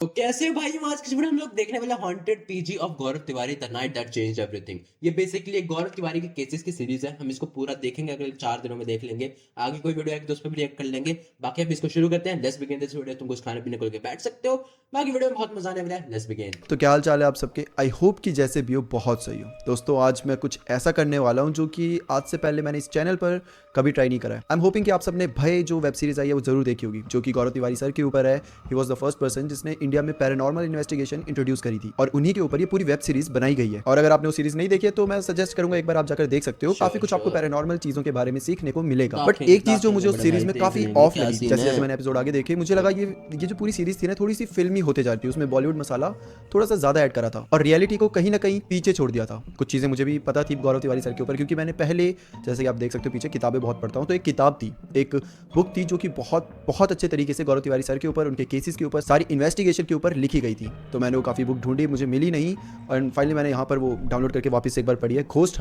तो कैसे हो भाई, आज की वीडियो हम लोग देखने वाले haunted PG of Gaurav Tiwari the night that changed everything. ये बेसिकली एक गौरव तिवारी के केसेस की सीरीज है। हम इसको पूरा देखेंगे, अगले 4 दिनों में देख लेंगे। आगे कोई वीडियो आएगी तो उस पर भी रिएक्ट कर लेंगे। बाकी आप इसको शुरू करते हैं। Let's begin this video. तुम कुछ खाने पीने को लेकर बैठ सकते हो। बाकी वीडियो में बहुत मजा आने वाला है। Let's begin. तो क्या हाल चाल है आप सबके। आई होप कि जैसे भी हो बहुत सही हो। दोस्तों आज मैं कुछ ऐसा करने वाला हूं जो कि आज से पहले मैंने इस चैनल पर कभी ट्राई नहीं करा है। आई एम होपिंग कि आप सबने भय जो वेब सीरीज आई है वो जरूर देखी होगी, जो कि गौरव तिवारी सर के ऊपर है। He was the first person जिसने इंडिया में पैरानॉर्मल इन्वेस्टिगेशन इंट्रोड्यूस करी थी और उन्हीं के ऊपर ये पूरी वेब सीरीज बनाई गई है। और अगर आपने वो सीरीज नहीं देखी है तो मैं सजेस्ट करूंगा एक बार आप जाकर देख सकते हो। काफी कुछ आपको पैरानॉर्मल चीजों के बारे में सीखने को मिलेगा। बट एक चीज जो मुझे उस सीरीज में काफी ऑफ लगी, जैसे जैसे मैंने एपिसोड आगे देखे, मुझे लगा ये जो पूरी सीरीज थी ना थोड़ी सी फिल्मी होते जा रही थी। उसमें बॉलीवुड मसाला थोड़ा सा ज्यादा ऐड करा था और रियलिटी को कहीं ना कहीं पीछे छोड़ दिया था। कुछ चीजें मुझे भी पता थी गौरव तिवारी सर के ऊपर, क्योंकि मैंने पहले, जैसे कि आप देख सकते हो पीछे, किताबें बहुत पढ़ता हूँ। तो एक किताब थी, एक बुक थी जो कि बहुत बहुत अच्छे तरीके से गौरव तिवारी सर के ऊपर, उनके केसेस के ऊपर, सारी इन्वेस्टिगेशन के ऊपर लिखी गई थी। तो मैंने वो काफी बुक ढूंढी, मुझे मिली नहीं और फाइनली मैंने यहाँ पर वो डाउनलोड करके वापस से एक बार पढ़ी है। घोस्ट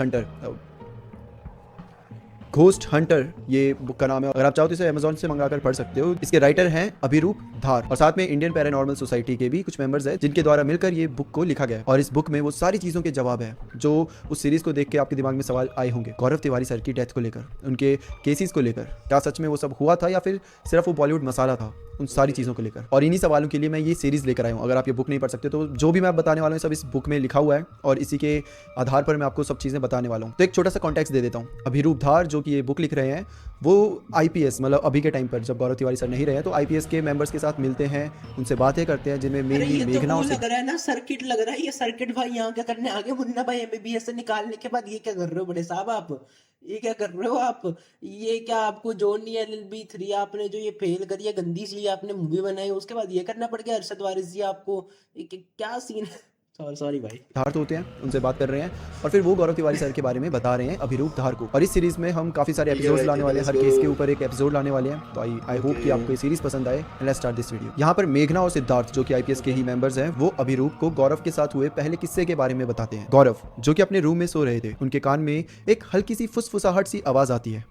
हंटर ये बुक का नाम है। अगर आप चाहो तो इसे अमेजोन से मंगाकर पढ़ सकते हो। इसके राइटर हैं अभिरूप धार और साथ में इंडियन पैरानॉर्मल सोसाइटी के भी कुछ मेंबर्स हैं जिनके द्वारा मिलकर ये बुक को लिखा गया है। और इस बुक में वो सारी चीजों के जवाब है जो उस सीरीज को देख के आपके दिमाग में सवाल आए होंगे। गौरव तिवारी सर की डेथ को लेकर, उनके केसेस को लेकर, क्या सच में वो सब हुआ था या फिर सिर्फ वो बॉलीवुड मसाला था, उन सारी चीज़ों को लेकर। और इन्हीं सवालों के लिए मैं ये सीरीज लेकर आया हूँ। अगर आप ये बुक नहीं पढ़ सकते तो जो भी मैं बताने वाला हूँ सब इस बुक में लिखा हुआ है और इसी के आधार पर मैं आपको सब चीज़ें बताने वाला हूँ। तो एक छोटा सा कॉन्टेक्स्ट दे देता हूँ। अभिरूप धार जो कि ये बुक लिख रहे हैं वो आईपीएस, मतलब अभी के टाइम पर जब गौरव तिवारी सर नहीं रहे तो आईपीएस के मेंबर्स के साथ मिलते हैं, उनसे बातें करते हैं, जिनमें मेनली मेघना और लग रहा है ना, सर्किट लग रहा है ये। सर्किट भाई यहाँ क्या करने आगे? मुन्ना भाई एमबीबीएस से निकालने के बाद ये क्या कर रहे हो बड़े साहब आप? ये क्या कर रहे हो आप? ये क्या आपको जोनी एलएलबी 3 आपने जो ये फेल करी है, गंदी सी आपने मूवी बनाई, उसके बाद ये करना पड़ गया अरशद वारिस जी आपको? ये क्या सीन है? सॉरी सॉरी भाई। धार तो होते हैं, उनसे बात कर रहे हैं और फिर वो गौरव तिवारी सर के बारे में बता रहे हैं, अभिरूप धार को। और इस सीरीज में हम काफी सारे एपिसोड्स लाने वाले हैं, हर केस के ऊपर एक एपिसोड लाने वाले हैं। तो आई होप कि आपको ये सीरीज पसंद आए। Let's start this video. यहाँ पर मेघना और सिद्धार्थ जो कि आईपीएस के ही मेंबर्स हैं, वो अभिरूप को गौरव के साथ हुए पहले किस्से के बारे में बताते हैं। गौरव जो कि अपने रूम में सो रहे थे, उनके कान में एक हल्की सी फुसफुसाहट सी आवाज आती है,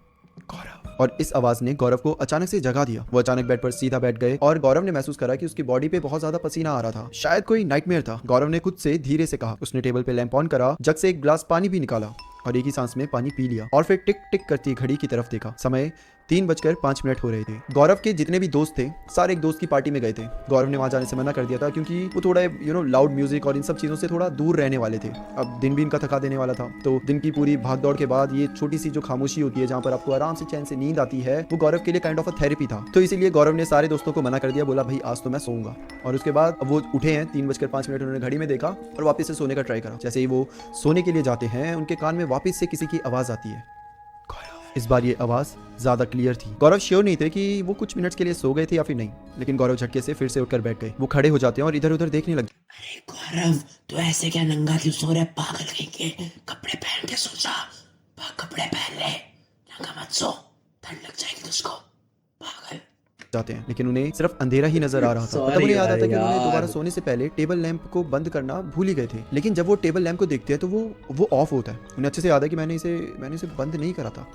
गौरव। और इस आवाज ने गौरव को अचानक से जगा दिया। वो अचानक बेड पर सीधा बैठ गए और गौरव ने महसूस करा कि उसकी बॉडी पे बहुत ज्यादा पसीना आ रहा था। शायद कोई नाइटमेयर था। गौरव ने खुद से धीरे से कहा। उसने टेबल पे लैंप ऑन करा, जग से एक गिलास पानी भी निकाला और एक ही सांस में पानी पी लिया और फिर टिक टिक करती घड़ी की तरफ देखा। समय 3:05 हो रहे थे। गौरव के जितने भी दोस्त थे सारे एक दोस्त की पार्टी में गए थे। गौरव ने वहां जाने से मना कर दिया था क्योंकि वो थोड़ा लाउड म्यूजिक और इन सब चीजों से थोड़ा दूर रहने वाले थे। अब दिन भी इनका थका देने वाला था, तो दिन की पूरी भाग दौड़ के बाद ये छोटी सी जो खामोशी होती है जहाँ पर आपको आराम से चैन से नींद आती है, वो गौरव के लिए काइंड ऑफ अ थेरेपी था। तो इसीलिए गौरव ने सारे दोस्तों को मना कर दिया, बोला भाई आज तो मैं सोऊंगा। और उसके बाद अब वो उठे हैं, 3:05 उन्होंने घड़ी में देखा और वापस से सोने का ट्राई करा। जैसे ही वो सोने के लिए जाते हैं उनके कान में वापस से किसी की आवाज आती है, इस बार ये आवाज ज्यादा क्लियर थी। गौरव श्योर नहीं थे कि वो कुछ मिनट्स के लिए सो गए थे या फिर नहीं, लेकिन गौरव झटके से फिर से उठकर बैठ गए। वो खड़े हो जाते हैं और इधर उधर देखने लगे। अरे गौरव, तो ऐसे क्या नंगा क्यों सो रहा है? पागल कहीं के, कपड़े पहन के सो जा। कपड़े पहन ले, नंगा मत सो, ठंड लग जाएगी तुझको, पागल। जाते हैं, लेकिन उन्हें सिर्फ अंधेरा ही नजर आ रहा था। तब उन्हें याद आता है कि उन्होंने दोबारा सोने से पहले टेबल लैंप को बंद करना भूल ही गए थे। लेकिन जब वो टेबल लैंप को देखते हैं तो वो ऑफ होता है। उन्हें अच्छे से याद है कि मैंने इसे बंद नहीं करा था,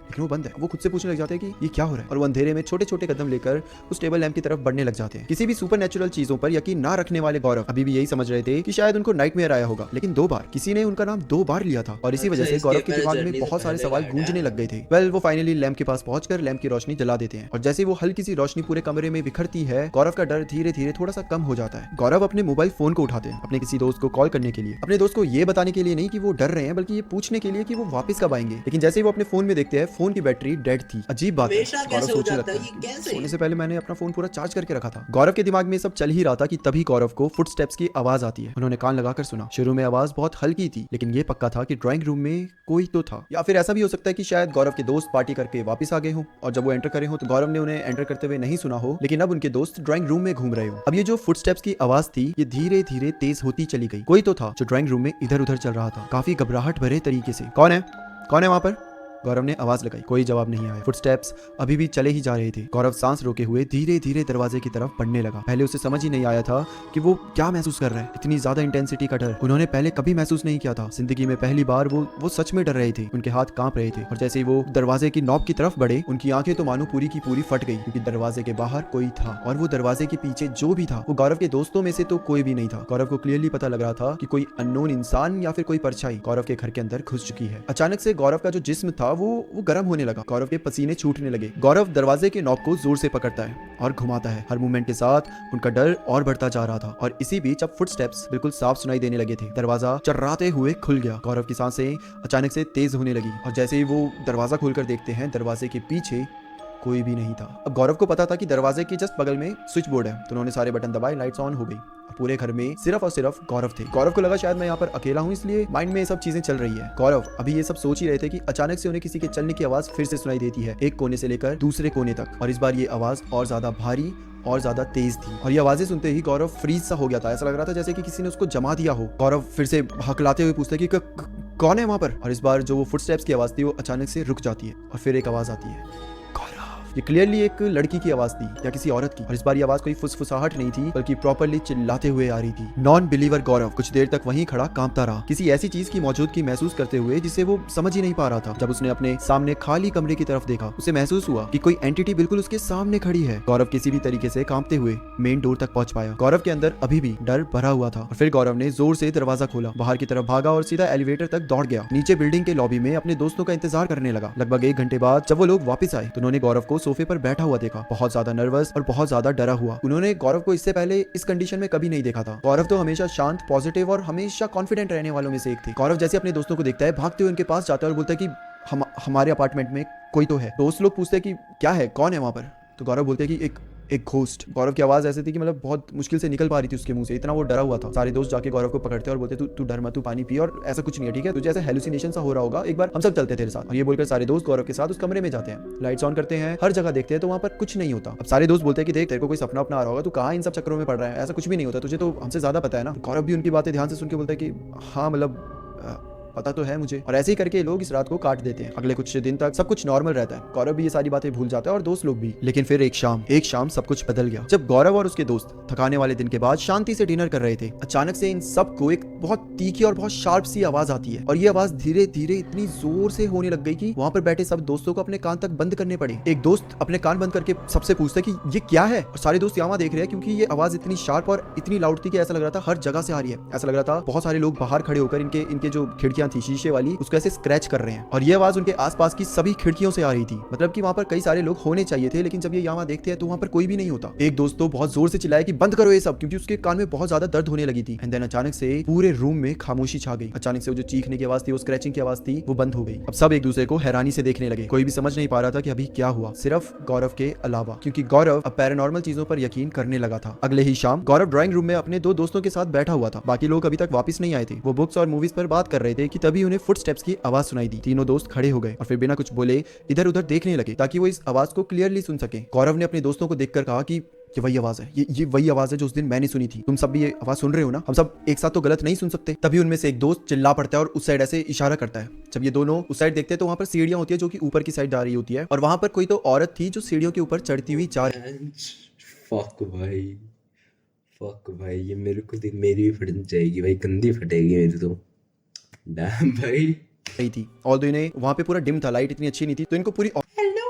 लेकिन वो बंद है। वो खुद से पूछने लग जाते हैं कि ये क्या हो रहा है, और वो अंधेरे में छोटे छोटे कदम लेकर उस टेबल लैंप की तरफ बढ़ने लग जाते हैं। किसी भी सुपरनैचुरल चीजों पर यकीन ना रखने वाले गौरव अभी भी यही समझ रहे थे कि शायद उनको नाइटमेयर आया होगा, लेकिन 2 बार किसी ने उनका नाम 2 बार लिया था और इसी वजह से गौरव के दिमाग में बहुत सारे सवाल गूंजने लग गए थे। वेल, वो फाइनली लैंप के पास पहुंचकर लैंप की रोशनी जला देते हैं और जैसे ही वो हल्की सी रोशनी पूरे कमरे में बिखरती है, गौरव का डर धीरे धीरे थोड़ा सा कम हो जाता है। गौरव अपने मोबाइल फोन को उठाते हैं अपने किसी दोस्त को कॉल करने के लिए। अपने दोस्त को ये बताने के लिए नहीं कि वो डर रहे हैं, बल्कि ये पूछने के लिए कि वो वापस कब आएंगे। लेकिन जैसे ही वो अपने फोन में देखते हैं, फोन की बैटरी डेड थी। अजीब बात है, गौरव सोचने लगता है सोने से पहले मैंने अपना फोन पूरा चार्ज करके रखा था। गौरव के दिमाग में सब चल ही रहा था कि तभी गौरव को फुटस्टेप्स की आवाज आती है। उन्होंने कान लगाकर सुना। शुरू में आवाज बहुत हल्की थी, लेकिन ये पक्का था कि ड्राइंग रूम में कोई तो था, या फिर ऐसा भी हो सकता है कि शायद गौरव के दोस्त पार्टी करके वापस आ गए हो और जब वो एंटर करे हो तो गौरव ने उन्हें एंटर करते हुए नहीं सुना हो, लेकिन अब उनके दोस्त ड्राइंग रूम में घूम रहे हो। अब ये जो फुटस्टेप्स की आवाज थी ये धीरे धीरे तेज होती चली गई। कोई तो था जो ड्राइंग रूम में इधर उधर चल रहा था, काफी घबराहट भरे तरीके से। कौन है वहां पर? गौरव ने आवाज लगाई, कोई जवाब नहीं आया। फुटस्टेप्स अभी भी चले ही जा रहे थे। गौरव सांस रोके हुए धीरे धीरे दरवाजे की तरफ बढ़ने लगा। पहले उसे समझ ही नहीं आया था कि वो क्या महसूस कर रहा है। इतनी ज्यादा इंटेंसिटी का डर उन्होंने पहले कभी महसूस नहीं किया था। जिंदगी में पहली बार वो सच में डर रहे थे। उनके हाथ कांप रहे थे और जैसे ही वो दरवाजे की नॉब की तरफ बढ़े, उनकी आंखें तो मानो पूरी की पूरी फट गई, क्योंकि दरवाजे के बाहर कोई था और वो दरवाजे के पीछे जो भी था वो गौरव के दोस्तों में से तो कोई भी नहीं था। गौरव को क्लियरली पता लग रहा था कि कोई अननोन इंसान या फिर कोई परछाई गौरव के घर के अंदर घुस चुकी है। अचानक से गौरव का जो जिस्म था वो गर्म होने लगा। गौरव के पसीने छूटने लगे। गौरव दरवाजे के नॉब को जोर से पकड़ता है और घुमाता है। हर मूवमेंट के साथ उनका डर और बढ़ता जा रहा था और इसी बीच अब फुटस्टेप्स बिल्कुल साफ सुनाई देने लगे थे। दरवाजा चर्राते हुए खुल गया। गौरव की सांसें अचानक से तेज होने लगी और जैसे ही वो दरवाजा खोलकर देखते हैं, दरवाजे के पीछे कोई भी नहीं था। अब गौरव को पता था कि दरवाजे के जस्ट बगल में स्विच बोर्ड है, तो उन्होंने सारे बटन दबाए, लाइट्स ऑन हो गई। पूरे घर में सिर्फ और सिर्फ गौरव थे। गौरव को लगा शायद मैं यहाँ पर अकेला हूँ, इसलिए माइंड में ये सब चीजें चल रही है। गौरव अभी ये सब सोच ही रहे थे कि अचानक से उन्हें किसी के चलने की आवाज फिर से सुनाई देती है, एक कोने से लेकर दूसरे कोने तक। और इस बार ये आवाज और ज्यादा भारी और ज्यादा तेज थी और ये आवाजें सुनते ही गौरव फ्रीज सा हो गया था। ऐसा लग रहा था जैसे कि किसी ने उसको जमा दिया हो। गौरव फिर से हकलाते हुए पूछते कि कौन है वहां पर। और इस बार जो वो फुटस्टेप्स की आवाज थी वो अचानक से रुक जाती है और फिर एक आवाज आती है, ये क्लियरली एक लड़की की आवाज थी या किसी औरत की। और इस बार ये आवाज कोई फुसफुसाहट नहीं थी, बल्कि प्रॉपर्ली चिल्लाते हुए आ रही थी। नॉन बिलीवर गौरव कुछ देर तक वहीं खड़ा कांपता रहा, किसी ऐसी चीज की मौजूदगी महसूस करते हुए जिसे वो समझ ही नहीं पा रहा था। जब उसने अपने सामने खाली कमरे की तरफ देखा, उसे महसूस हुआ कि कोई एंटिटी बिल्कुल उसके सामने खड़ी है। गौरव किसी भी तरीके से कांपते हुए मेन डोर तक पहुंच पाया। गौरव के अंदर अभी भी डर भरा हुआ था और फिर गौरव ने जोर से दरवाजा खोला, बाहर की तरफ भागा और सीधा एलिवेटर तक दौड़ गया। नीचे बिल्डिंग के लॉबी में अपने दोस्तों का इंतजार करने लगा। लगभग 1 घंटे बाद जब वो लोग वापस आए तो उन्होंने गौरव को सोफे पर बैठा हुआ देखा, बहुत ज्यादा नर्वस और बहुत ज्यादा डरा हुआ। उन्होंने गौरव को इससे पहले इस कंडीशन में कभी नहीं देखा था। गौरव तो हमेशा शांत, पॉजिटिव और हमेशा कॉन्फिडेंट रहने वालों में से एक थे। गौरव जैसे अपने दोस्तों को देखता है, भागते हुए उनके पास जाता है और बोलता है कि हमारे अपार्टमेंट में कोई तो है। दोस्त लोग पूछते हैं कि क्या है, कौन है वहां पर। तो गौरव बोलते हैं कि एक घोस्ट। गौरव की आवाज ऐसी थी कि मतलब बहुत मुश्किल से निकल पा रही थी उसके मुंह से, इतना वो डरा हुआ था। सारे दोस्त जाके गौरव को पकड़ते और बोलते तू डर मत, तू पानी पी और ऐसा कुछ नहीं है, ठीक है, तुझे ऐसा हेलुसिनेशन सा हो रहा होगा, एक बार हम सब चलते तेरे साथ। और ये बोलकर सारे दोस्त गौरव के साथ उस कमरे में जाते हैं, लाइट्स ऑन करते हैं, हर जगह देखते हैं तो वहां पर कुछ नहीं होता। अब सारे दोस्त बोलते हैं कि देख तेरे को कोई सपना अपना आ रहा होगा, तू कहाँ इन सब चक्करों में पड़ रहा है, ऐसा कुछ भी नहीं होता, तुझे तो हमसे ज्यादा पता है ना। गौरव भी उनकी बातें ध्यान से सुन के बोलता है कि हाँ मतलब पता तो है मुझे। और ऐसे ही करके लोग इस रात को काट देते हैं। अगले कुछ दिन तक सब कुछ नॉर्मल रहता है। गौरव भी ये सारी बातें भूल जाता है और दोस्त लोग भी। लेकिन फिर एक शाम सब कुछ बदल गया। जब गौरव और उसके दोस्त थकाने वाले दिन के बाद शांति से डिनर कर रहे थे, अचानक से इन सबको एक बहुत तीखी और बहुत शार्प सी आवाज आती है और ये आवाज धीरे धीरे इतनी जोर से होने लग गई कि वहां पर बैठे सब दोस्तों को अपने कान तक बंद करने पड़े। एक दोस्त अपने कान बंद करके सबसे पूछता है कि ये क्या है, और सारे दोस्त यहाँ देख रहे हैं क्योंकि ये आवाज इतनी शार्प और इतनी लाउड थी कि ऐसा लग रहा था हर जगह से आ रही है। ऐसा लग रहा था बहुत सारे लोग बाहर खड़े होकर इनके जो खिड़कियां थी शीशे वाली उसको ऐसे स्क्रैच कर रहे हैं और ये आवाज उनके आसपास की सभी खिड़कियों से आ रही थी। मतलब कि वहां पर कई सारे लोग होने चाहिए थे, लेकिन जब ये यहाँ देखते हैं तो वहां पर कोई भी नहीं होता। एक दोस्त तो बहुत जोर से चिल्लाया कि बंद करो ये सब, क्योंकि उसके कान में बहुत ज्यादा दर्द होने लगी थी। एंड देन अचानक से पूरे रूम में खामोशी छा गई। अचानक से वो जो चीखने की आवाज थी, वो स्क्रैचिंग की आवाज थी, वो बंद हो गई। अब सब एक दूसरे को हैरानी से देखने लगे। कोई भी समझ नहीं पा रहा था कि अभी क्या हुआ, सिर्फ गौरव के अलावा, क्योंकि गौरव अब पैरानॉर्मल चीजों पर यकीन करने लगा था। अगले ही शाम गौरव ड्राइंग रूम में अपने 2 दोस्तों के साथ बैठा हुआ था। बाकी लोग अभी तक वापस नहीं आए थे। वो बुक्स और मूवीज पर बात कर रहे थे कि तभी उन्हें फुटस्टेप्स की आवाज सुनाई दी। तीनों दोस्त खड़े हो गए और फिर बिना कुछ बोले इधर उधर देखने लगे ताकि वो इस आवाज को क्लियरली सुन सके। गौरव ने अपने दोस्तों को देखकर कहा कि ये वही आवाज है, ये वही आवाज है जो उस दिन मैंने सुनी थी। तुम सब भी ये आवाज सुन रहे हो ना, हम सब एक साथ तो गलत नहीं सुन सकते। तभी उनमें से एक दोस्त चिल्ला पड़ता है और उस साइड ऐसे इशारा करता है। जब ये दोनों उस साइड देखते हैं तो वहां पर सीढ़ियां होती है जो कि ऊपर की साइड जा रही होती है और वहां पर कोई तो औरत थी जो सीढ़ियों के ऊपर चढ़ती हुई जा रही। फक भाई ये मेरे को देख, मेरी भी फट जाएगी भाई, गंदी फटेगी मेरी तो। डैम भाई रही थी। और तो इन्हें वहां पे पूरा डिम था, लाइट इतनी अच्छी नहीं थी, तो इनको पूरी हेलो,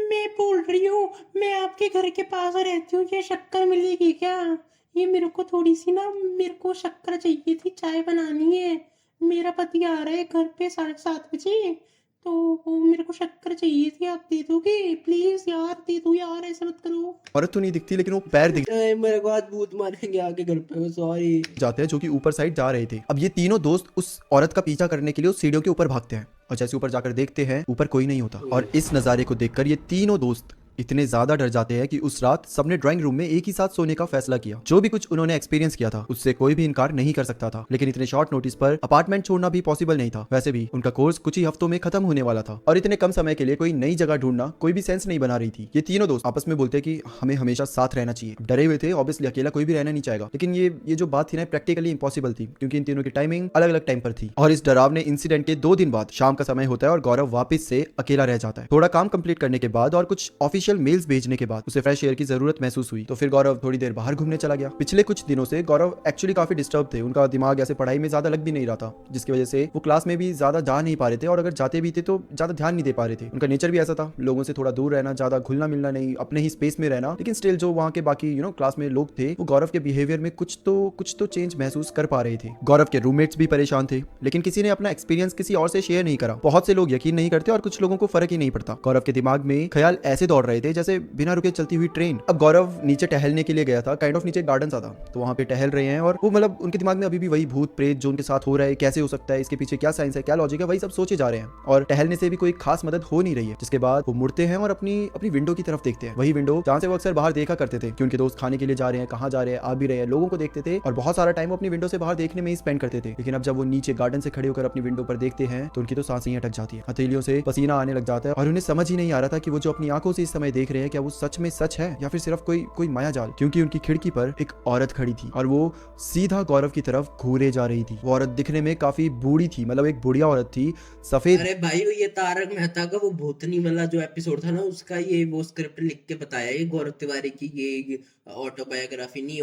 मैं बोल रही हूँ, मैं आपके घर के पास रहती हूँ, ये शक्कर मिलेगी क्या? ये मेरे को थोड़ी सी ना, मेरे को शक्कर चाहिए थी, चाय बनानी है। मेरा पति आ रहा है घर पे 7:30 बजे, तो वो मेरे को शक्कर चाहिए थी, आप दे दोगे प्लीज यार? दे दो यार, ऐसा मत करो। औरत तो नहीं दिखती लेकिन वो पैर दिख मेरे को आज भूत मारेंगे आके घर पे, सॉरी। जाते हैं जो कि ऊपर साइड जा रहे थे। अब ये तीनों दोस्त उस औरत का पीछा करने के लिए उस सीढ़ियों के ऊपर भागते हैं और जैसे ऊपर जाकर देखते हैं ऊपर कोई नहीं होता और इस नजारे को देखकर ये तीनों दोस्त इतने ज्यादा डर जाते हैं कि उस रात सबने ड्राइंग रूम में एक ही साथ सोने का फैसला किया। जो भी कुछ उन्होंने एक्सपीरियंस किया था उससे कोई भी इनकार नहीं कर सकता था, लेकिन इतने शॉर्ट नोटिस पर अपार्टमेंट छोड़ना भी पॉसिबल नहीं था। वैसे भी उनका कोर्स कुछ ही हफ्तों में खत्म होने वाला था और इतने कम समय के लिए कोई नई जगह ढूंढना कोई भी सेंस नहीं बना रही थी। ये तीनों दोस्त आपस में बोलते कि हमें हमेशा साथ रहना चाहिए। डरे हुए थे, ऑब्वियसली अकेला कोई भी रहना नहीं चाहेगा, लेकिन ये जो बात थी ना प्रैक्टिकली इंपॉसिबल थी क्योंकि इन तीनों की टाइमिंग अलग अलग टाइम पर थी। और इस डरावने इंसिडेंट के 2 दिन बाद शाम का समय होता है और गौरव वापस से अकेला रह जाता है। थोड़ा काम कंप्लीट करने के बाद और कुछ ऑफिशियल मेल्स भेजने के बाद उसे फ्रेश एयर की जरूरत महसूस हुई, तो फिर गौरव थोड़ी देर बाहर घूमने चला गया। पिछले कुछ दिनों से गौरव एक्चुअली काफी डिस्टर्ब थे। उनका दिमाग ऐसे पढ़ाई में ज्यादा लग भी नहीं रहा था, जिसकी वजह से वो क्लास में भी ज्यादा जा नहीं पा रहे थे और अगर जाते भी थे तो ज्यादा ध्यान नहीं दे पा रहे थे। उनका नेचर भी ऐसा था, लोगों से थोड़ा दूर रहना, ज्यादा घुलना मिलना नहीं, अपने ही स्पेस में रहना। लेकिन स्टिल जो वहाँ के बाकी क्लास में लोग थे वो गौरव के बिहेवियर में कुछ तो चेंज महसूस कर पा रहे थे। गौरव के रूममेट्स भी परेशान थे, लेकिन किसी ने अपना एक्सपीरियंस किसी और से शेयर नहीं करा। बहुत से लोग यकीन नहीं करते और कुछ लोगों को फर्क ही नहीं पड़ता। गौरव के दिमाग में ख्याल ऐसे दौड़ रहे थे जैसे बिना रुके चलती हुई ट्रेन। अब गौरव नीचे टहलने के लिए गया था, काइंड ऑफ नीचे गार्डन सा था, तो वहाँ पे टहल रहे हैं और वो मतलब उनके दिमाग में अभी भी वही भूत प्रेत जो उनके साथ हो रहा है, कैसे हो सकता है, इसके पीछे क्या साइंस है, क्या लॉजिक है, वही सब सोचे जा रहे हैं और टहलने से भी कोई खास मदद हो नहीं रही है। जिसके बाद वो मुड़ते हैं और अपनी विंडो की तरफ देखते हैं, वही विंडो जहाँ से वो अक्सर बाहर देखा करते थे कि उनके दोस्त खाने के लिए जा रहे हैं, कहाँ जा रहे हैं, आ भी रहे हैं, लोगों को देखते थे और बहुत सारा टाइम अपनी विंडो से बाहर देखने में ही स्पेंड करते थे। लेकिन अब जब वो नीचे गार्डन से खड़े होकर अपनी विंडो पर देखते हैं तो उनकी तो सांसें ही अटक जाती है, हथेलियों से पसीना आने लग जाता है और उन्हें समझ ही नहीं आ रहा था कि वो जो अपनी आंखों से इस समय देख रहे हैं क्या वो सच में सच है या फिर सिर्फ कोई माया जाल। क्योंकि उनकी खिड़की पर एक औरत खड़ी थी और वो सीधा गौरव की तरफ घूरे जा रही थी। वो औरत दिखने में काफी बूढ़ी थी, मतलब एक बुढ़िया औरत थी, सफेद। अरे भाई ये तारक मेहता का वो भूतनी वाला जो एपिसोड था ना उसका ये वो स्क्रिप्ट लिख के बताया ये गौरव तिवारी की, ये ऑटोबायोग्राफी नहीं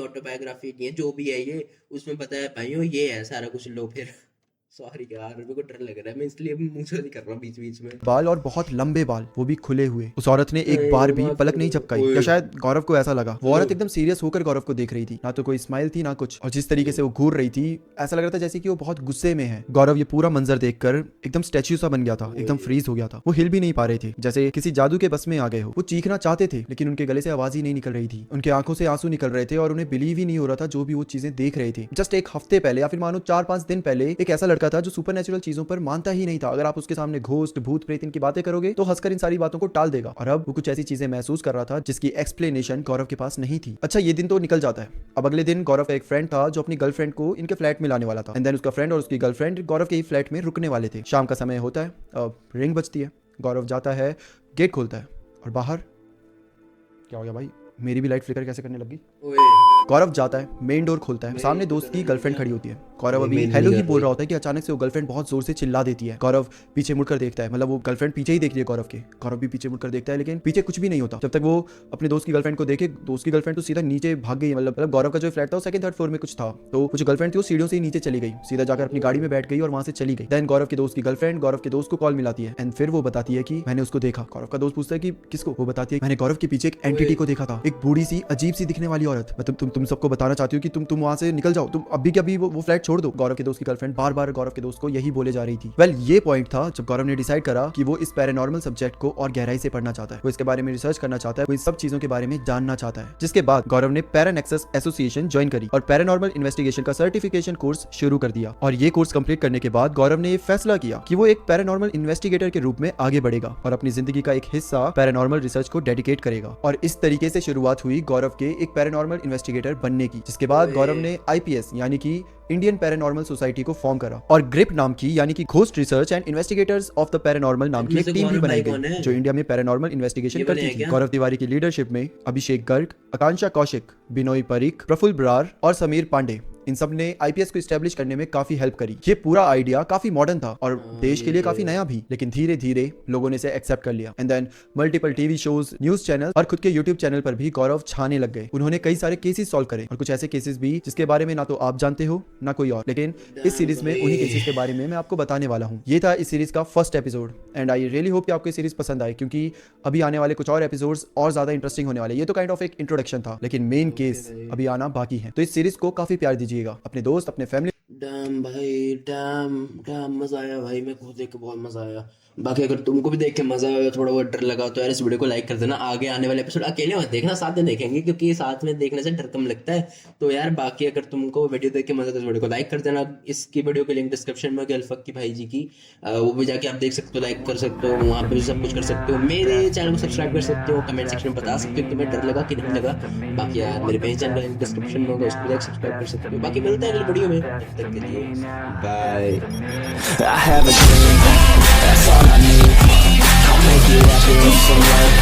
है जो भी है ये, उसमें बताया भाइयों ये है सारा कुछ। लो फिर सॉरी यार मेरे को डर लग रहा है, मैं इसलिए मुंह से नहीं कर रहा बीच बीच में। बाल और बहुत लंबे बाल, वो भी खुले हुए। उस औरत ने एक बार भी पलक नहीं झपकाई, या शायद गौरव को ऐसा लगा। वो औरत एकदम सीरियस होकर गौरव को देख रही थी, ना तो कोई स्माइल थी ना कुछ, और जिस तरीके से वो घूर रही थी ऐसा लग रहा था जैसे कि वो बहुत गुस्से में है। गौरव ये पूरा मंजर देखकर एकदम स्टैच्यू सा बन गया था, एकदम फ्रीज हो गया था। वो हिल भी नहीं पा रहे थे, जैसे किसी जादू के बस में आ गए हो। वो चीखना चाहते थे लेकिन उनके गले से आवाज ही नहीं निकल रही थी, उनके आंखों से आंसू निकल रहे थे और उन्हें बिलीव ही नहीं हो रहा था जो भी वो चीजें देख रहे थे। जस्ट एक हफ्ते पहले या फिर मानो 4-5 दिन पहले एक ऐसा लड़का था जो सुपरनेचुरल चीजों पर मानता ही नहीं था। अगर आप उसके सामने घोस्ट भूत प्रेत इनकी बातें करोगे तो हंसकर इन सारी बातों को टाल देगा, और अब वो कुछ ऐसी चीजें महसूस कर रहा था जिसकी एक्सप्लेनेशन गौरव के पास नहीं थी। अच्छा ये दिन तो निकल जाता है। अब अगले दिन गौरव का एक फ्रेंड था जो अपनी गर्लफ्रेंड को इनके फ्लैट में लाने वाला था, एंड देन उसका फ्रेंड और उसकी गर्लफ्रेंड गौरव के ही फ्लैट में रुकने वाले थे। शाम का समय होता है, रिंग बजती है, गौरव जाता है, गेट खोलता है और बाहर क्या हो गया भाई, मेरी भी लाइट फ्लिकर कैसे करने लगी। गौरव जाता है, मेन डोर खोलता है, सामने दोस्त की गर्लफ्रेंड खड़ी होती है। गौरव अभी हेलो ही बोल रहा होता है कि अचानक से वो गर्लफ्रेंड बहुत जोर से चिल्ला देती है। गौरव पीछे मुड़कर देखता है, मतलब वो गर्लफ्रेंड पीछे ही देख रही है गौरव के। गौरव भी पीछे मुड़कर देखता है लेकिन पीछे कुछ भी नहीं होता। जब तक वो अपने दोस्त की गर्लफ्रेंड को देखे, दोस्त की गर्लफ्रेंड तो सीधा नीचे भाग गई। मतलब गौरव का जो फ्लैट था वो 2nd 3rd फ्लोर में कुछ था, तो वो जो गर्लफ्रेंड थी वो सीढ़ियों से नीचे चली गई, सीधा जाकर अपनी गाड़ी में बैठ गई और वहां से चली गई। देन गौरव के दोस्त की गर्लफ्रेंड गौरव के दोस्त को कॉल मिलाती है एंड फिर वो बताती है कि मैंने उसको देखा। गौरव का दोस्त पूछता है कि किसको? वो बताती है मैंने गौरव के पीछे एक एंटिटी को देखा था, एक बूढ़ी सी अजीब सी दिखने वाली औरत। मैं तुम सबको बताना चाहती हूँ कि तुम वहां से निकल जाओ, तुम अभी के अभी वो फ्लैट छोड़ दो। गौरव के दोस्त की गर्लफ्रेंड बार बार गौरव के दोस्त को यही बोले जा रही थी। वेल ये पॉइंट था जब गौरव ने डिसाइड करा कि वो इस पैरानॉर्मल सब्जेक्ट को और गहराई से पढ़ना चाहता है, वो इसके बारे में रिसर्च करना चाहता है, वो इन सब चीजों के बारे में जानना चाहता है। जिसके बाद गौरव ने पैरानेक्सस एसोसिएशन ज्वाइन करी और पैरानॉर्मल इन्वेस्टिगेशन का सर्टिफिकेशन कोर्स शुरू कर दिया। और ये कोर्स कंप्लीट करने के बाद गौरव ने ये फैसला किया कि वो एक पैरानॉर्मल इन्वेस्टिगेटर के रूप में आगे बढ़ेगा और अपनी जिंदगी का एक हिस्सा पैरानॉर्मल रिसर्च को डेडिकेट करेगा। और इस तरीके से शुरुआत हुई गौरव के एक पैरानॉर्मल इन्वेस्टिगेटर बनने की। जिसके बाद गौरव ने IPS यानी कि इंडियन पैरानॉर्मल सोसाइटी को फॉर्म करा और ग्रिप नाम की यानी कि ghost research and investigators of the paranormal नाम की एक टीम भी बनाई गई जो इंडिया में पैरानॉर्मल इन्वेस्टिगेशन करती थी। गौरव तिवारी की लीडरशिप में अभिषेक गर्ग, आकांक्षा कौशिक, बिनोय परीख, प्रफुल्ल बरार और समीर पांडे, इन सब ने IPS को एस्टेब्लिश करने में काफी हेल्प करी। ये पूरा आइडिया काफी मॉडर्न था और देश के लिए काफी नया भी, लेकिन धीरे धीरे लोगों ने इसे एक्सेप्ट कर लिया। And then multiple TV shows, news channel और खुद के यूट्यूब चैनल पर भी गौरव छाने लग गए। उन्होंने कई सारे केसेस सॉल्व करे और कुछ ऐसे केसेस भी जिसके बारे में ना तो आप जानते हो ना कोई और, लेकिन इस सीरीज में उन्हीं केसेस के बारे में मैं आपको बताने वाला हूँ। ये था इस सीरीज का first episode and I really hope कि आपको ये सीरीज पसंद आए, क्योंकि अभी आने वाले कुछ और एपिसोड्स और ज्यादा इंटरेस्टिंग होने वाले। ये तो काइंड ऑफ एक इंट्रोडक्शन था, लेकिन मेन केस अभी आना बाकी है। तो इस सीरीज को काफी प्यार दीजिएगा, अपने दोस्त, अपने फैमिली डैम भाई, डैम डैम, मज़ा आया भाई, मेरे को देख के बहुत मज़ा आया। बाकी अगर तुमको भी देख के मज़ा आया, थोड़ा बहुत डर लगा तो यार इस वीडियो को लाइक कर देना। आगे आने वाले एपिसोड अकेले मत देखना, साथ में देखेंगे क्योंकि साथ में देखने से डर कम लगता है। तो यार बाकी अगर तुमको वीडियो देख के मज़ा आता है तो वीडियो को लाइक कर देना। इसकी वीडियो की लिंक डिस्क्रिप्शन में गलफक की भाई जी की, वो भी जाके आप देख सकते हो, लाइक कर सकते हो, वहाँ पे भी सब कुछ कर सकते हो। मेरे चैनल को सब्सक्राइब कर सकते हो, कमेंट सेक्शन में बता सकते हो कि तुम्हें डर लगा कि नहीं लगा। बाकी यार मेरे पेज चैनल लिंक डिस्क्रिप्शन में होगा, उसको जाके सब्सक्राइब कर सकते हो। बाकी मिलते हैं अगली वीडियो में, तब तक के लिए bye. I have a dream, that's all I need. I'll make it happen some way.